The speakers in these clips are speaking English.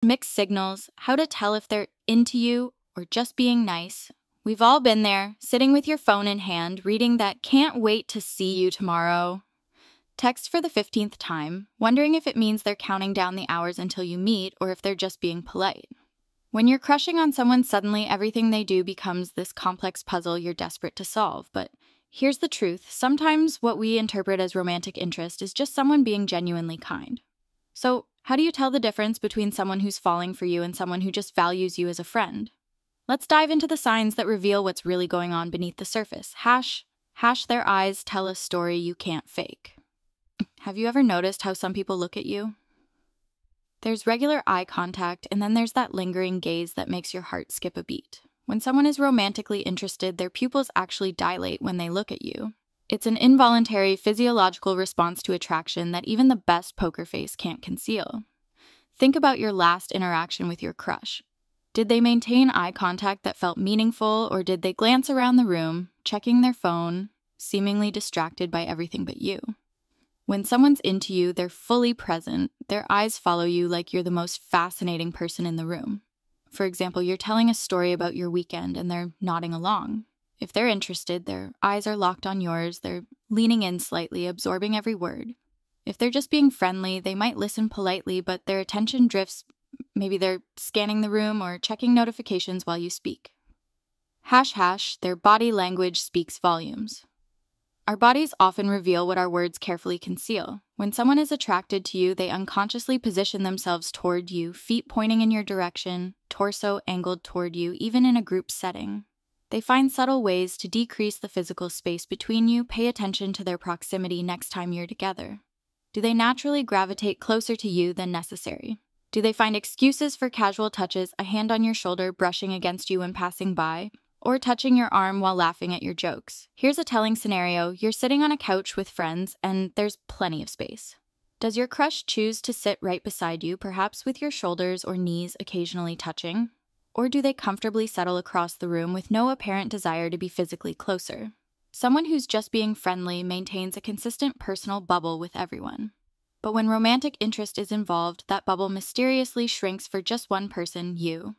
Mixed signals, how to tell if they're into you or just being nice. We've all been there, sitting with your phone in hand, reading that "can't wait to see you tomorrow" text for the 15th time, wondering if it means they're counting down the hours until you meet or if they're just being polite. When you're crushing on someone, suddenly everything they do becomes this complex puzzle you're desperate to solve. But here's the truth. Sometimes what we interpret as romantic interest is just someone being genuinely kind. So, how do you tell the difference between someone who's falling for you and someone who just values you as a friend? Let's dive into the signs that reveal what's really going on beneath the surface. Hash their eyes tell a story you can't fake. Have you ever noticed how some people look at you? There's regular eye contact, and then there's that lingering gaze that makes your heart skip a beat. When someone is romantically interested, their pupils actually dilate when they look at you. It's an involuntary physiological response to attraction that even the best poker face can't conceal. Think about your last interaction with your crush. Did they maintain eye contact that felt meaningful, or did they glance around the room, checking their phone, seemingly distracted by everything but you? When someone's into you, they're fully present. Their eyes follow you like you're the most fascinating person in the room. For example, you're telling a story about your weekend and they're nodding along. If they're interested, their eyes are locked on yours, they're leaning in slightly, absorbing every word. If they're just being friendly, they might listen politely, but their attention drifts. Maybe they're scanning the room or checking notifications while you speak. Their body language speaks volumes. Our bodies often reveal what our words carefully conceal. When someone is attracted to you, they unconsciously position themselves toward you, feet pointing in your direction, torso angled toward you, even in a group setting. They find subtle ways to decrease the physical space between you. Pay attention to their proximity next time you're together. Do they naturally gravitate closer to you than necessary? Do they find excuses for casual touches, a hand on your shoulder brushing against you when passing by, or touching your arm while laughing at your jokes? Here's a telling scenario. You're sitting on a couch with friends, and there's plenty of space. Does your crush choose to sit right beside you, perhaps with your shoulders or knees occasionally touching? Or do they comfortably settle across the room with no apparent desire to be physically closer? Someone who's just being friendly maintains a consistent personal bubble with everyone. But when romantic interest is involved, that bubble mysteriously shrinks for just one person, you.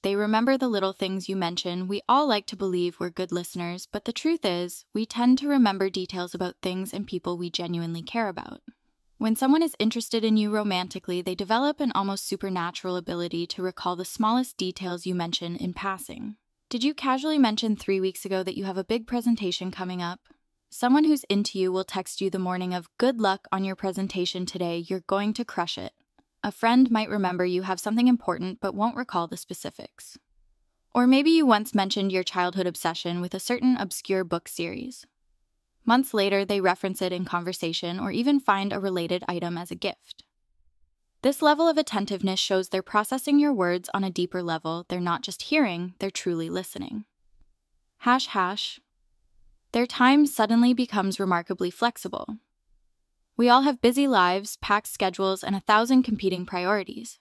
They remember the little things you mention. We all like to believe we're good listeners, but the truth is, we tend to remember details about things and people we genuinely care about. When someone is interested in you romantically, they develop an almost supernatural ability to recall the smallest details you mention in passing. Did you casually mention 3 weeks ago that you have a big presentation coming up? Someone who's into you will text you the morning of, "Good luck on your presentation today, you're going to crush it." A friend might remember you have something important but won't recall the specifics. Or maybe you once mentioned your childhood obsession with a certain obscure book series. Months later, they reference it in conversation or even find a related item as a gift. This level of attentiveness shows they're processing your words on a deeper level. They're not just hearing, they're truly listening. Their time suddenly becomes remarkably flexible. We all have busy lives, packed schedules, and 1,000 competing priorities.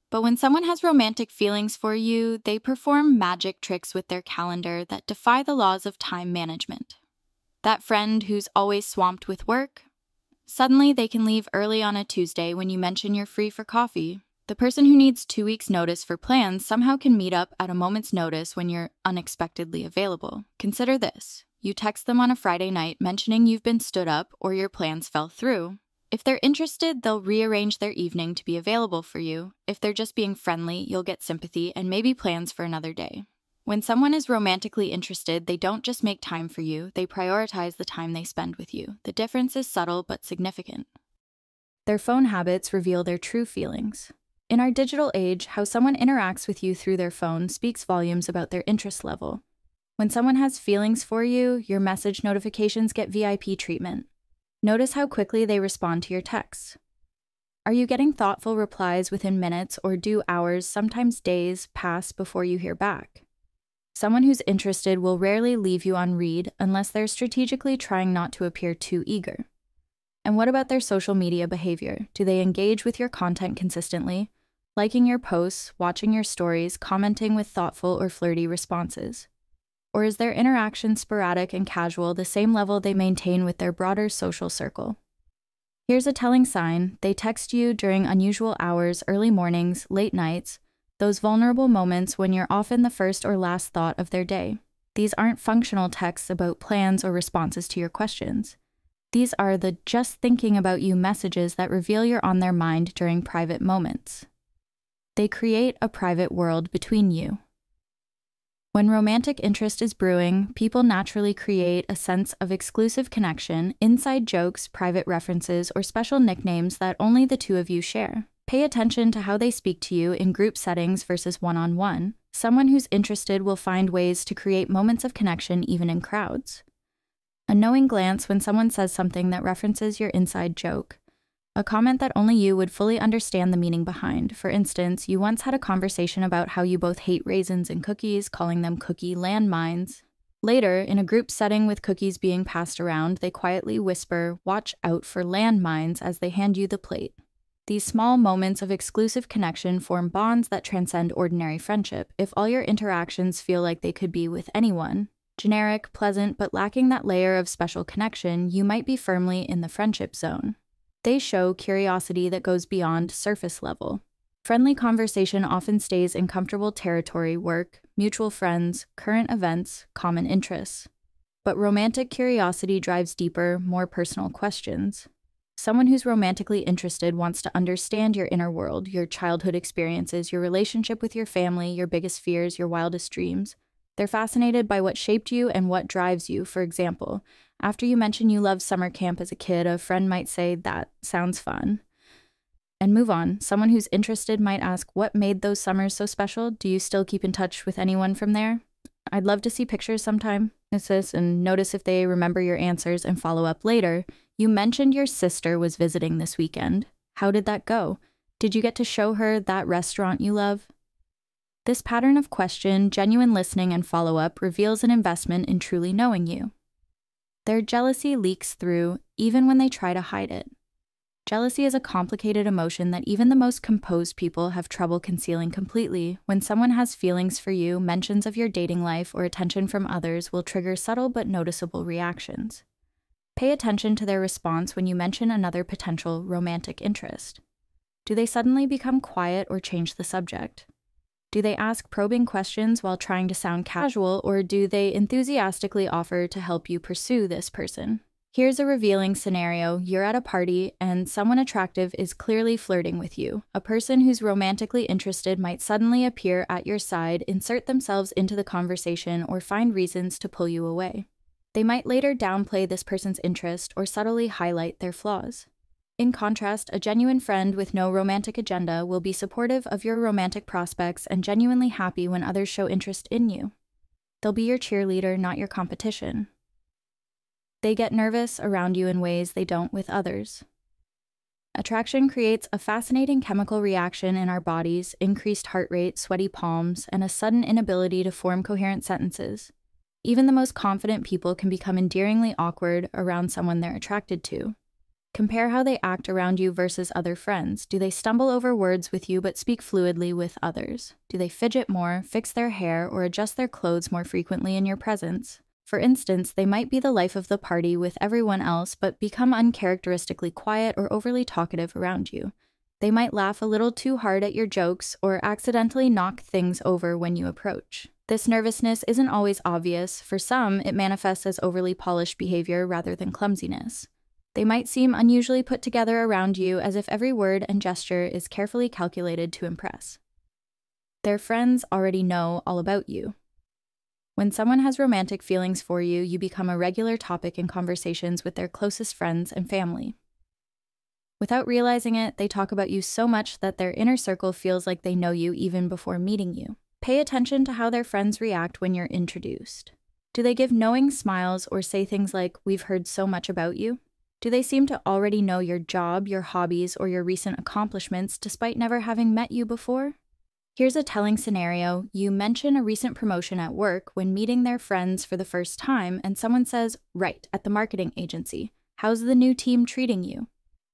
But when someone has romantic feelings for you, they perform magic tricks with their calendar that defy the laws of time management. That friend who's always swamped with work, suddenly they can leave early on a Tuesday when you mention you're free for coffee. The person who needs 2 weeks' notice for plans somehow can meet up at a moment's notice when you're unexpectedly available. Consider this. You text them on a Friday night mentioning you've been stood up or your plans fell through. If they're interested, they'll rearrange their evening to be available for you. If they're just being friendly, you'll get sympathy and maybe plans for another day. When someone is romantically interested, they don't just make time for you, they prioritize the time they spend with you. The difference is subtle but significant. Their phone habits reveal their true feelings. In our digital age, how someone interacts with you through their phone speaks volumes about their interest level. When someone has feelings for you, your message notifications get VIP treatment. Notice how quickly they respond to your texts. Are you getting thoughtful replies within minutes, or do hours, sometimes days, pass before you hear back? Someone who's interested will rarely leave you on read unless they're strategically trying not to appear too eager. And what about their social media behavior? Do they engage with your content consistently, liking your posts, watching your stories, commenting with thoughtful or flirty responses? Or is their interaction sporadic and casual, the same level they maintain with their broader social circle? Here's a telling sign. They text you during unusual hours, early mornings, late nights, those vulnerable moments when you're often the first or last thought of their day. These aren't functional texts about plans or responses to your questions. These are the just thinking about you messages that reveal you're on their mind during private moments. They create a private world between you. When romantic interest is brewing, people naturally create a sense of exclusive connection, inside jokes, private references, or special nicknames that only the two of you share. Pay attention to how they speak to you in group settings versus one-on-one. Someone who's interested will find ways to create moments of connection even in crowds. A knowing glance when someone says something that references your inside joke. A comment that only you would fully understand the meaning behind. For instance, you once had a conversation about how you both hate raisins in cookies, calling them cookie landmines. Later, in a group setting with cookies being passed around, they quietly whisper, "Watch out for landmines," as they hand you the plate. These small moments of exclusive connection form bonds that transcend ordinary friendship. If all your interactions feel like they could be with anyone, generic, pleasant, but lacking that layer of special connection, you might be firmly in the friendship zone. They show curiosity that goes beyond surface level. Friendly conversation often stays in comfortable territory: work, mutual friends, current events, common interests. But romantic curiosity drives deeper, more personal questions. Someone who's romantically interested wants to understand your inner world, your childhood experiences, your relationship with your family, your biggest fears, your wildest dreams. They're fascinated by what shaped you and what drives you. For example, after you mention you loved summer camp as a kid, a friend might say, "That sounds fun," and move on. Someone who's interested might ask, "What made those summers so special? Do you still keep in touch with anyone from there? I'd love to see pictures sometime." And notice if they remember your answers and follow up later. "You mentioned your sister was visiting this weekend. How did that go? Did you get to show her that restaurant you love?" This pattern of question, genuine listening, and follow-up reveals an investment in truly knowing you. Their jealousy leaks through, even when they try to hide it. Jealousy is a complicated emotion that even the most composed people have trouble concealing completely. When someone has feelings for you, mentions of your dating life or attention from others will trigger subtle but noticeable reactions. Pay attention to their response when you mention another potential romantic interest. Do they suddenly become quiet or change the subject? Do they ask probing questions while trying to sound casual, or do they enthusiastically offer to help you pursue this person? Here's a revealing scenario. You're at a party, and someone attractive is clearly flirting with you. A person who's romantically interested might suddenly appear at your side, insert themselves into the conversation, or find reasons to pull you away. They might later downplay this person's interest or subtly highlight their flaws. In contrast, a genuine friend with no romantic agenda will be supportive of your romantic prospects and genuinely happy when others show interest in you. They'll be your cheerleader, not your competition. They get nervous around you in ways they don't with others. Attraction creates a fascinating chemical reaction in our bodies: increased heart rate, sweaty palms, and a sudden inability to form coherent sentences. Even the most confident people can become endearingly awkward around someone they're attracted to. Compare how they act around you versus other friends. Do they stumble over words with you but speak fluidly with others? Do they fidget more, fix their hair, or adjust their clothes more frequently in your presence? For instance, they might be the life of the party with everyone else but become uncharacteristically quiet or overly talkative around you. They might laugh a little too hard at your jokes or accidentally knock things over when you approach. This nervousness isn't always obvious. For some, it manifests as overly polished behavior rather than clumsiness. They might seem unusually put together around you, as if every word and gesture is carefully calculated to impress. Their friends already know all about you. When someone has romantic feelings for you, you become a regular topic in conversations with their closest friends and family. Without realizing it, they talk about you so much that their inner circle feels like they know you even before meeting you. Pay attention to how their friends react when you're introduced. Do they give knowing smiles or say things like, "We've heard so much about you"? Do they seem to already know your job, your hobbies, or your recent accomplishments despite never having met you before? Here's a telling scenario. You mention a recent promotion at work when meeting their friends for the first time, and someone says, "Right, at the marketing agency. How's the new team treating you?"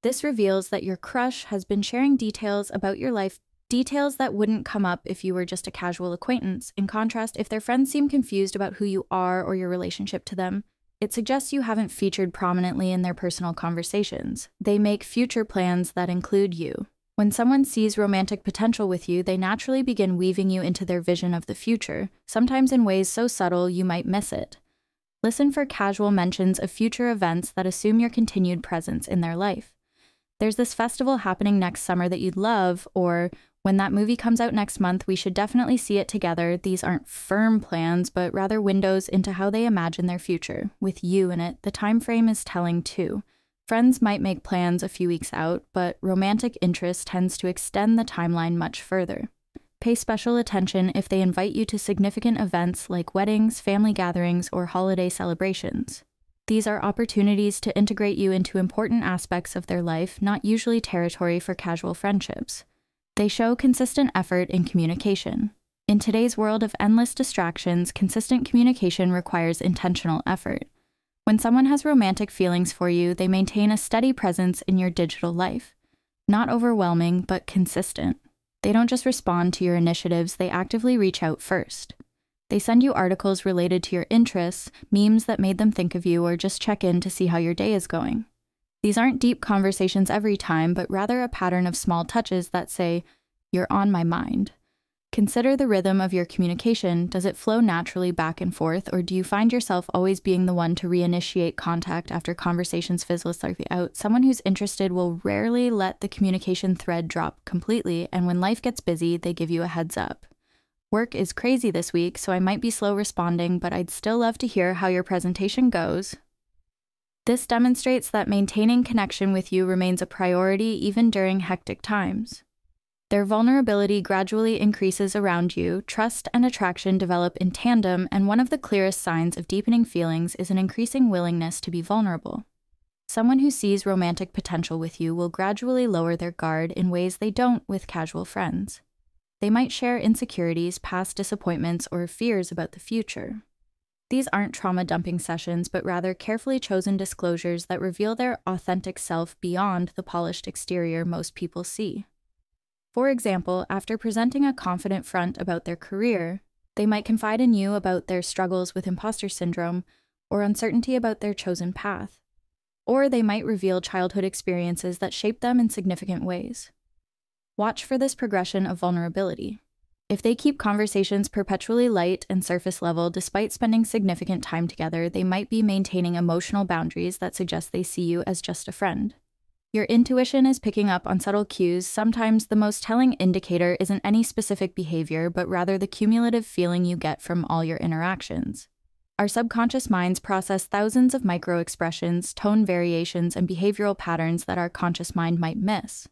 This reveals that your crush has been sharing details about your life, details that wouldn't come up if you were just a casual acquaintance. In contrast, if their friends seem confused about who you are or your relationship to them, It suggests you haven't featured prominently in their personal conversations. They make future plans that include you. When someone sees romantic potential with you, they naturally begin weaving you into their vision of the future, sometimes in ways so subtle you might miss it. Listen for casual mentions of future events that assume your continued presence in their life. There's this festival happening next summer that you'd love, or when that movie comes out next month, we should definitely see it together. These aren't firm plans, but rather windows into how they imagine their future. With you in it, the time frame is telling too. Friends might make plans a few weeks out, but romantic interest tends to extend the timeline much further. Pay special attention if they invite you to significant events like weddings, family gatherings, or holiday celebrations. These are opportunities to integrate you into important aspects of their life, not usually territory for casual friendships. They show consistent effort in communication. In today's world of endless distractions, consistent communication requires intentional effort. When someone has romantic feelings for you, they maintain a steady presence in your digital life. Not overwhelming, but consistent. They don't just respond to your initiatives, they actively reach out first. They send you articles related to your interests, memes that made them think of you, or just check in to see how your day is going. These aren't deep conversations every time, but rather a pattern of small touches that say, "You're on my mind." Consider the rhythm of your communication. Does it flow naturally back and forth, or do you find yourself always being the one to reinitiate contact after conversations fizzle slightly out? Someone who's interested will rarely let the communication thread drop completely, and when life gets busy, they give you a heads up. Work is crazy this week, so I might be slow responding, but I'd still love to hear how your presentation goes. This demonstrates that maintaining connection with you remains a priority even during hectic times. Their vulnerability gradually increases around you, trust and attraction develop in tandem, and one of the clearest signs of deepening feelings is an increasing willingness to be vulnerable. Someone who sees romantic potential with you will gradually lower their guard in ways they don't with casual friends. They might share insecurities, past disappointments, or fears about the future. These aren't trauma-dumping sessions, but rather carefully chosen disclosures that reveal their authentic self beyond the polished exterior most people see. For example, after presenting a confident front about their career, they might confide in you about their struggles with imposter syndrome or uncertainty about their chosen path. Or they might reveal childhood experiences that shaped them in significant ways. Watch for this progression of vulnerability. If they keep conversations perpetually light and surface level despite spending significant time together, they might be maintaining emotional boundaries that suggest they see you as just a friend. Your intuition is picking up on subtle cues. Sometimes the most telling indicator isn't any specific behavior, but rather the cumulative feeling you get from all your interactions. Our subconscious minds process thousands of micro-expressions, tone variations, and behavioral patterns that our conscious mind might miss.